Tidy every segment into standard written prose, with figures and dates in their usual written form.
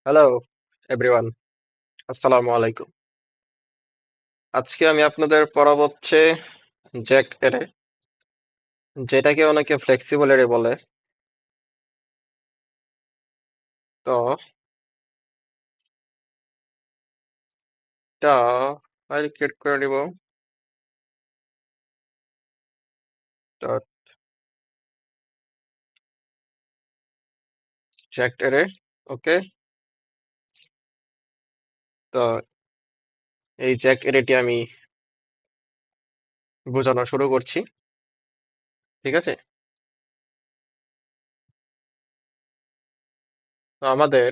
Hello everyone, আসসালামু আলাইকুম। আজকে আমি আপনাদের পড়াবো হচ্ছে জ্যাক অ্যারে, যেটাকে অনেকে ফ্লেক্সিবল অ্যারে বলে। তো এটা ফাইল ক্রিয়েট করে নিব। Dot Jack array. ওকে, তো এই জ্যাক অ্যারেটি আমি বোঝানো শুরু করছি। ঠিক আছে, তো আমাদের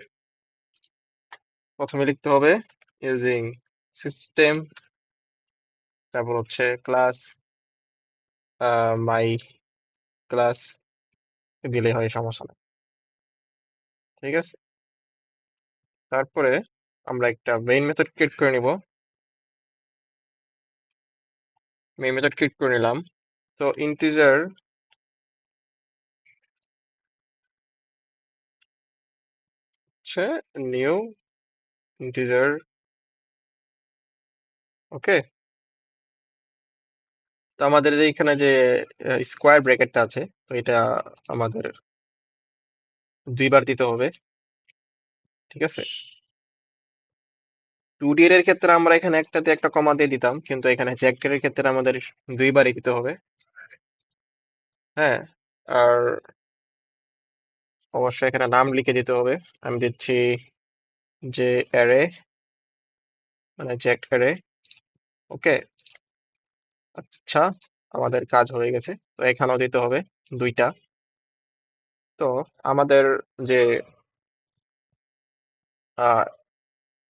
প্রথমে লিখতে হবে ইউজিং সিস্টেম, তারপর হচ্ছে ক্লাস মাই ক্লাস দিলে হয়, সমস্যা নেই। ঠিক আছে, তারপরে আমরা একটা মেইন মেথড ক্রিয়েট করে নিব। মেইন মেথড ক্রিয়েট করে নিলাম। তো ইন্টিজার হচ্ছে নিউ ইন্টিজার। ওকে, তো আমাদের যে এখানে যে স্কোয়ার ব্র্যাকেটটা আছে, তো এটা আমাদের দুইবার দিতে হবে। ঠিক আছে, 2D এর ক্ষেত্রে আমরা এখানে একটাতে একটা কমা দিয়ে দিতাম, কিন্তু এখানে জ্যাকের ক্ষেত্রে আমাদের দুইবারই দিতে হবে। হ্যাঁ, আর অবশ্যই এখানে নাম লিখে দিতে হবে। আমি দিচ্ছি যে অ্যারে, মানে জ্যাক অ্যারে। ওকে, আচ্ছা, আমাদের কাজ হয়ে গেছে। তো এখানেও দিতে হবে দুইটা। তো আমাদের যে আহ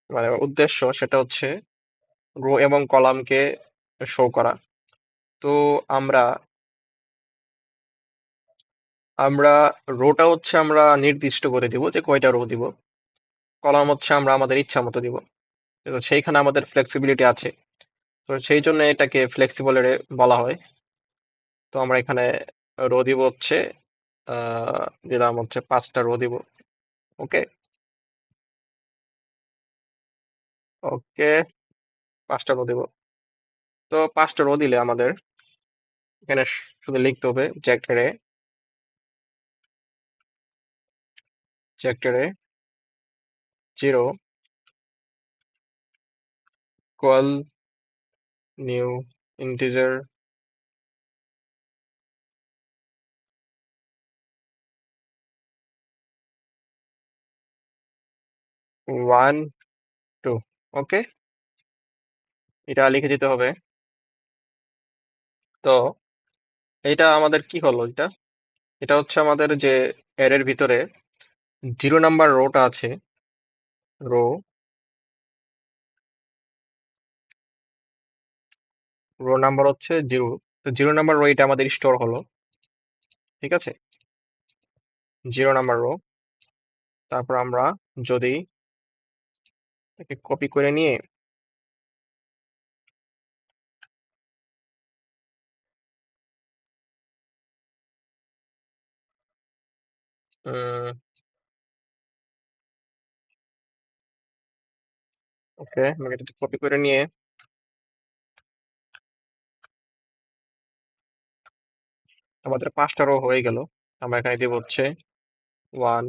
মানে উদ্দেশ্য, সেটা হচ্ছে রো এবং কলামকে শো করা। তো আমরা আমরা রোটা হচ্ছে আমরা নির্দিষ্ট করে দিব যে কয়টা রো দিব, কলাম হচ্ছে আমরা আমাদের ইচ্ছা মতো দিব। তো সেইখানে আমাদের ফ্লেক্সিবিলিটি আছে, তো সেই জন্য এটাকে ফ্লেক্সিবল বলা হয়। তো আমরা এখানে রো দিব হচ্ছে দিলাম হচ্ছে 5টা রো দিব। ওকে, ওকে, 5টা রো দিব। তো 5টা রো দিলে আমাদের এখানে শুধু লিখতে হবে জ্যাক্টরে, জ্যাক্টরে 0 ইকুয়াল নিউ ইন্টিজার 1 2। ওকে, এটা লিখে দিতে হবে। তো এটা আমাদের কি হলো, এটা এটা হচ্ছে আমাদের যে অ্যারের ভিতরে 0 নাম্বার রোটা আছে, রো রো নাম্বার হচ্ছে 0। তো 0 নাম্বার রো এটা আমাদের স্টোর হলো। ঠিক আছে, 0 নাম্বার রো। তারপর আমরা যদি একে কপি করে নিয়ে ওকে, আমরা এটা কপি করে নিয়ে আমাদের 5টা রো হয়ে গেল। আমরা এখানে দিব হচ্ছে 1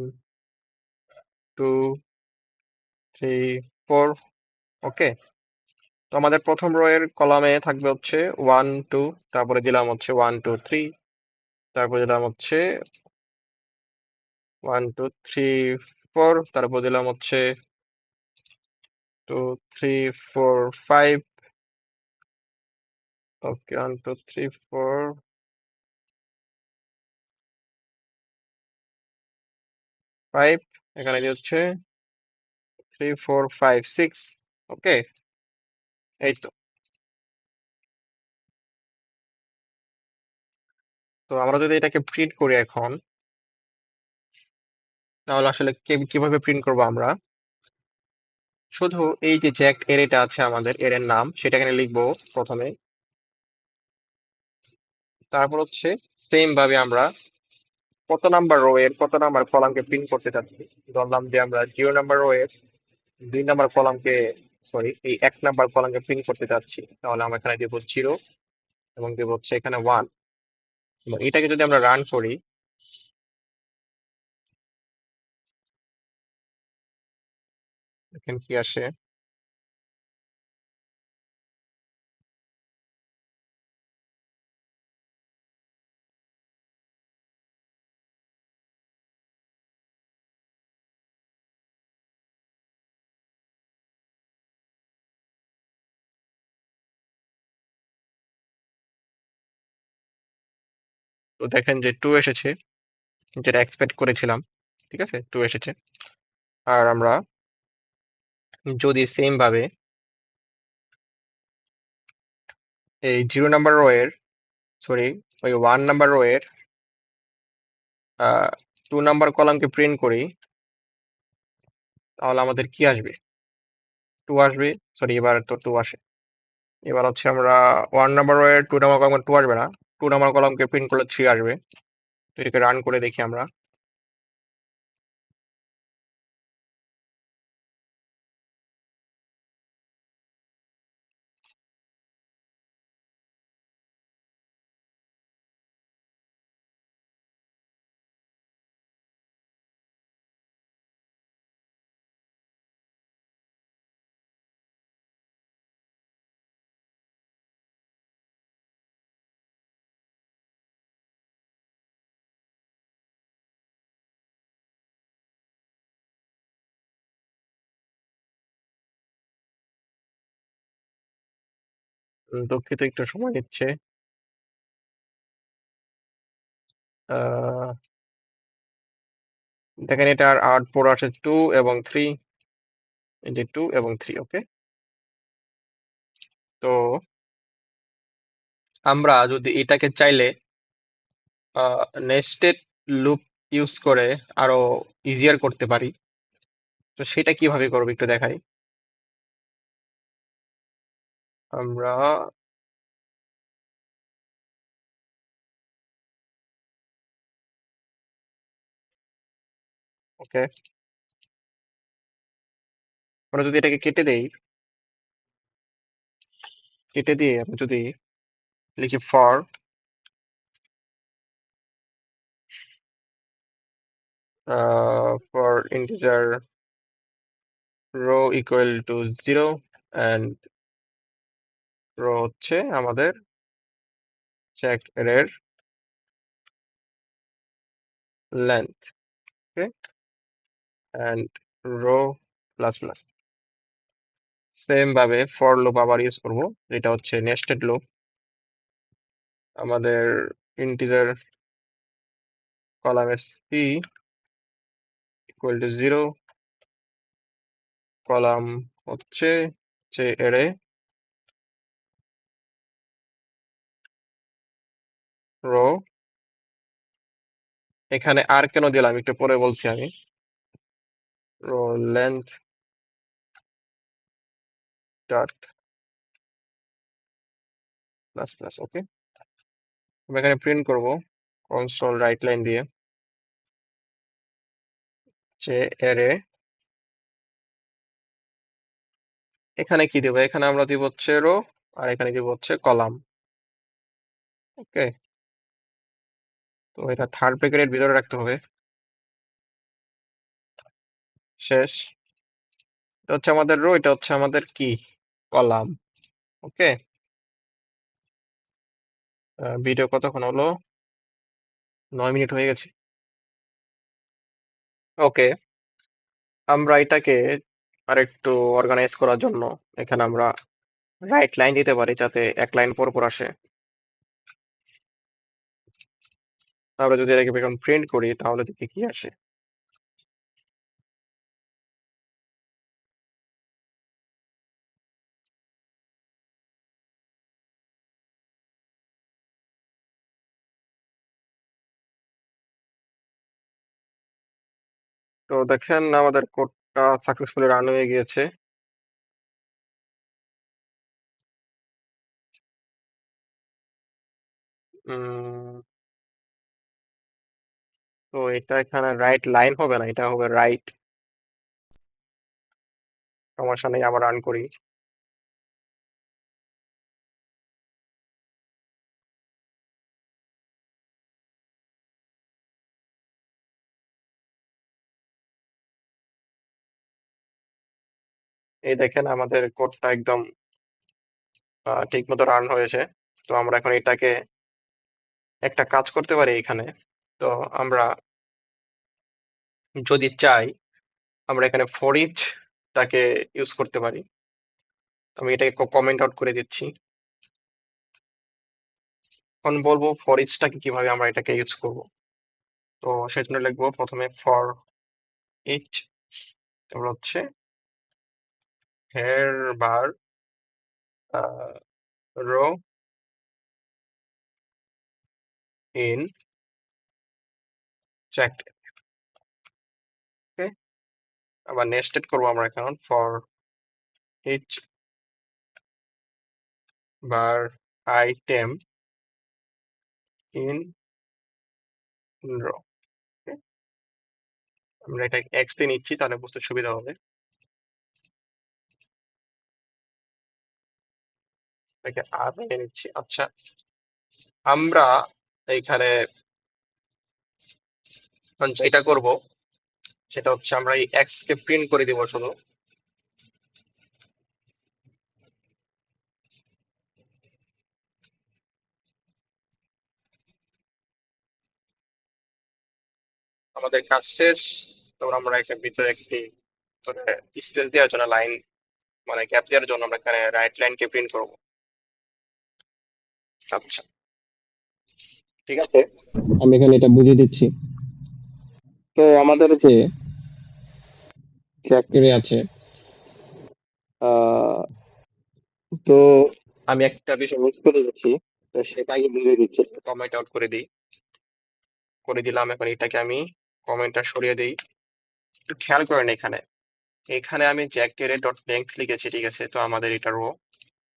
2 3 4। ওকে, তো আমাদের প্রথম রো এর কলামে থাকবে হচ্ছে 1 2, তারপরে দিলাম হচ্ছে 1 2 3, তারপরে দিলাম হচ্ছে 1 2 3 4, তারপর দিলাম হচ্ছে 2 3 4 5। ওকে, 1 2 3 4 5, এখানে দিয়ে হচ্ছে 3 4 5 6। ওকে, এই তো। তো আমরা যদি এটাকে প্রিন্ট করি এখন, তাহলে আসলে কিভাবে প্রিন্ট করব আমরা? শুধু এই যে জ্যাক এরেটা আছে, আমাদের এর নাম, সেটা এখানে লিখবো প্রথমে। তারপর হচ্ছে সেম ভাবে আমরা কত নাম্বার রো এর কত নাম্বার কলামকে প্রিন্ট করতে চাচ্ছি। ধরলাম যে আমরা 0 নাম্বার রো এর 2 নাম্বার কলামকে, সরি, এই 1 নাম্বার কলামকে প্রিন্ট করতে চাচ্ছি, তাহলে আমরা এখানে দেবো 0 এবং দেবো হচ্ছে এখানে 1। এবং এটাকে যদি আমরা রান করি, দেখেন কি আসে। তো দেখেন যে 2 এসেছে, যেটা এক্সপেক্ট করেছিলাম। ঠিক আছে, 2 এসেছে। আর আমরা যদি সেম ভাবে এই 0 নাম্বার রো এর, সরি, ওই 1 নাম্বার রো এর 2 নাম্বার কলামকে প্রিন্ট করি, তাহলে আমাদের কি আসবে? 2 আসবে। সরি, এবার তো 2 আসে। এবার হচ্ছে আমরা 1 নাম্বার রো এর 2 নাম্বার কলাম 2 আসবে না, 2 নাম্বার কলামকে প্রিন্ট করলে 3 আসবে। তো এটাকে রান করে দেখি আমরা। দুঃখিত, একটু সময় নিচ্ছে। আহ, দেখেন এটার আউটপুট আছে 2 এবং 3। এই যে 2 এবং 3, ওকে। তো আমরা যদি এটাকে চাইলে নেস্টেড লুপ ইউজ করে আরো ইজিয়ার করতে পারি, তো সেটা কিভাবে করবো একটু দেখাই। আমরা ওকে, আমরা যদি এটাকে কেটে দেই, কেটে দিয়ে আমরা যদি লিখি for integer row equal to 0 and row হচ্ছে আমাদের চেক এর length, okay, and row plus plus. Same ভাবে ফর লুপ আবার ইউজ করব, যেটা হচ্ছে নেস্টেড লুপ। আমাদের ইন্টিজার কলামের সি ইকুয়াল টু 0, কলাম হচ্ছে যে এরে রো। এখানে আর কেন দিলাম একটু পরে বলছি আমি। Row length dot plus plus, okay. আমরা এখানে প্রিন্ট করব কনসোল রাইট লাইন দিয়ে যে এরে, এখানে কি দেবো, এখানে আমরা দিব হচ্ছে রো, আর এখানে দিব হচ্ছে কলাম, ওকে। তো এটা থার্ড ব্র্যাকেটের ভিতরে রাখতে হবে। শেষ। এটা হচ্ছে আমাদের রো, এটা হচ্ছে আমাদের কি, কলাম, ওকে। ভিডিও কতক্ষণ হলো? 9 মিনিট হয়ে গেছে, ওকে। আমরা এটাকে আরেকটু অর্গানাইজ করার জন্য এখানে আমরা রাইট লাইন দিতে পারি, যাতে এক লাইন পর পর আসে। আমরা যদি এটাকে এখন প্রিন্ট করি, তাহলে দেখি কি আসে। তো দেখেন আমাদের কোডটা সাকসেসফুলি রান হয়ে গিয়েছে। উম, তো এটা এখানে রাইট লাইন হবে না, এটা হবে রাইট। সমস্যা নেই, আবার রান করি। এই দেখেন আমাদের কোডটা একদম ঠিক মতো রান হয়েছে। তো আমরা এখন এটাকে একটা কাজ করতে পারি এখানে। তো আমরা যদি চাই, আমরা এখানে ফর ইচ টাকে ইউজ করতে পারি। তো আমি এটাকে কমেন্ট আউট করে দিচ্ছি। এখন বলবো ফর ইচটাকে কিভাবে আমরা এটাকে ইউজ করব। তো সেজন্য লিখবো প্রথমে ফর ইচ, তারপর হচ্ছে here bar row in checked. Okay, আবার নেস্টেড করবো আমরা এখন for each bar item in row. আমরা এটা এক্স দিয়ে নিচ্ছি, তাহলে বুঝতে সুবিধা হবে। এটাকে আর নিয়ে নিচ্ছি। আচ্ছা, আমরা এইখানে যেটা করব সেটা হচ্ছে আমরা এই এক্স কে প্রিন্ট করে দিব শুধু। আমাদের কাজ শেষ। তারপর আমরা এখানে ভিতরে একটি স্পেস দেওয়ার জন্য লাইন, মানে গ্যাপ দেওয়ার জন্য আমরা এখানে রাইট লাইন কে প্রিন্ট করব। আচ্ছা, ঠিক আছে, আমি এখানে এটা বুঝিয়ে দিচ্ছি। তো আমাদের যে ফ্যাক্টরি আছে, আহ, তো আমি একটা বিষয় মিস করে দিচ্ছি। তো সেটা আগে বুঝিয়ে দিচ্ছি, কমেন্ট আউট করে দিই। করে দিলাম, এখন এটাকে আমি কমেন্টটা সরিয়ে দিই। একটু খেয়াল করেন এখানে, এখানে আমি জ্যাকের ডট লেংথ লিখেছি, ঠিক আছে। তো আমাদের এটা রো,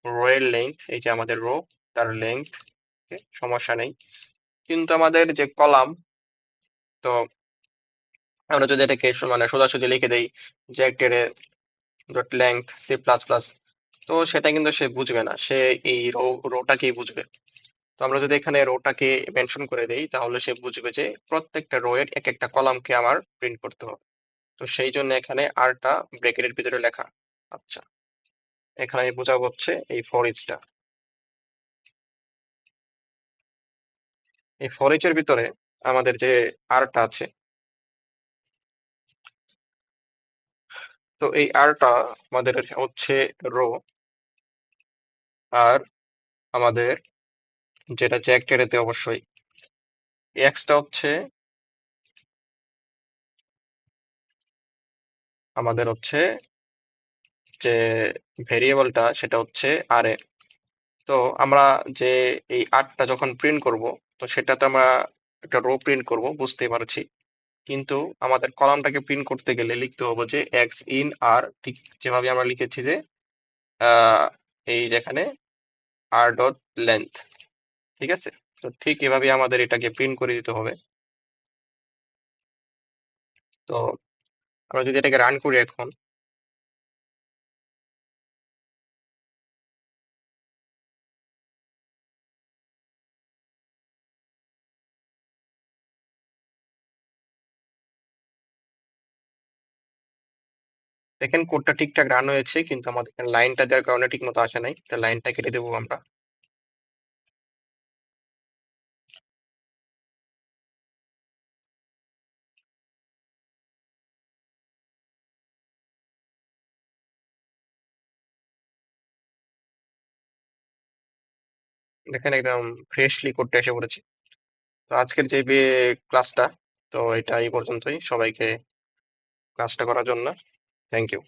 রো এর লেংথ, এই যে আমাদের রো, তার লেংথ, সমস্যা নেই। কিন্তু আমাদের যে কলাম, তো আমরা যদি এটাকে মানে সোজাসুজি লিখে দেই জ্যাকের dot length C plus plus, তো সেটা কিন্তু সে বুঝবে না, সে এই রোটাকেই বুঝবে। তো আমরা যদি এখানে রোটাকে মেনশন করে দেই, তাহলে সে বুঝবে যে প্রত্যেকটা রো এর এক একটা কলামকে আমার প্রিন্ট করতে হবে। তো সেই জন্য এখানে আরটা ব্র্যাকেটের ভিতরে লেখা। আচ্ছা, এখানে আমি বোঝাবো হচ্ছে এই ফর ইচটা। এই ফর ইচ এর ভিতরে আমাদের যে আরটা আছে, তো এই আরটা আমাদের হচ্ছে রো, আর আমাদের যেটা জ্যাক টেরেতে অবশ্যই এক্সটা হচ্ছে আমাদের হচ্ছে যে ভেরিয়েবলটা, সেটা হচ্ছে আর এ। তো আমরা যে এই আরটা যখন প্রিন্ট করব, তো সেটাতে আমরা একটা রো প্রিন্ট করব, বুঝতেই পারছি। কিন্তু আমাদের কলামটাকে প্রিন্ট করতে গেলে লিখতে হবে যে এক্স ইন আর, ঠিক যেভাবে আমরা লিখেছি যে আহ, এই যেখানে আর ডট লেন্থ, ঠিক আছে। তো ঠিক এভাবে আমাদের এটাকে প্রিন্ট করে দিতে হবে। তো আমরা যদি এটাকে রান করি এখন, দেখেন কোডটা ঠিকঠাক রান হয়েছে, কিন্তু আমাদের এখানে লাইনটা দেওয়ার কারণে ঠিক মতো আসে নাই, তো লাইনটা কেটে দেবো আমরা। দেখেন একদম ফ্রেশলি কোডটা এসে পড়েছে। তো আজকের যে ক্লাসটা, তো এটা এই পর্যন্তই। সবাইকে ক্লাসটা করার জন্য থ্যাংক ইউ।